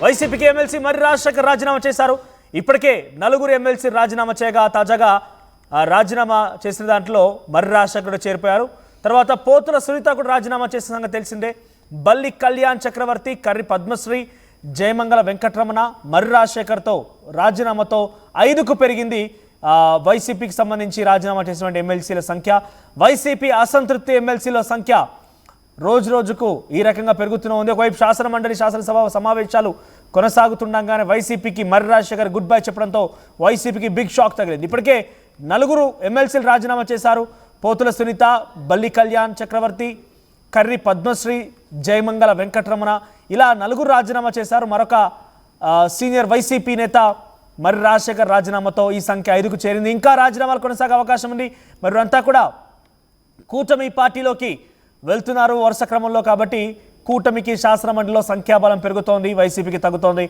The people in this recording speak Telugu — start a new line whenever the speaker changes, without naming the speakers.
వైసీపీకి ఎమ్మెల్సీ మర్రి రాజశేఖర్ రాజీనామా చేశారు. ఇప్పటికే నలుగురు ఎమ్మెల్సీ రాజీనామా చేయగా తాజాగా రాజీనామా చేసిన దాంట్లో మర్రి రాజశేఖర్ చేరిపోయారు. తర్వాత పోతుల సునీత కూడా రాజీనామా చేసిన సంగతి తెలిసిందే. బల్లి కళ్యాణ్ చక్రవర్తి, కర్రి పద్మశ్రీ, జయమంగళ వెంకటరమణ, మర్రి రాజశేఖర్తో రాజీనామాతో 5కు పెరిగింది వైసీపీకి సంబంధించి రాజీనామా చేసినటువంటి ఎమ్మెల్సీల సంఖ్య. వైసీపీ అసంతృప్తి ఎమ్మెల్సీల సంఖ్య రోజు రోజుకు ఈ రకంగా పెరుగుతూనే ఉంది. ఒకవైపు శాసనసభ సమావేశాలు కొనసాగుతుండగానే వైసీపీకి మర్రి రాజశేఖర్ గుడ్ బై చెప్పడంతో వైసీపీకి బిగ్ షాక్ తగిలింది. ఇప్పటికే నలుగురు ఎమ్మెల్సీలు రాజీనామా చేశారు. పోతుల సునీత, బల్లి కళ్యాణ్ చక్రవర్తి, కర్రి పద్మశ్రీ, జయమంగళ వెంకటరమణ ఇలా నలుగురు రాజీనామా చేశారు. మరొక సీనియర్ వైసీపీ నేత మర్రి రాజశేఖర్ రాజీనామాతో ఈ సంఖ్య 5కు చేరింది. ఇంకా రాజీనామాలు కొనసాగే అవకాశం ఉంది. మరి అంతా కూడా కూటమి పార్టీలోకి వెళ్తున్నారు వరుస క్రమంలో. కాబట్టి కూటమికి శాసనమండలిలో సంఖ్యాబలం పెరుగుతోంది, వైసీపీకి తగ్గుతోంది.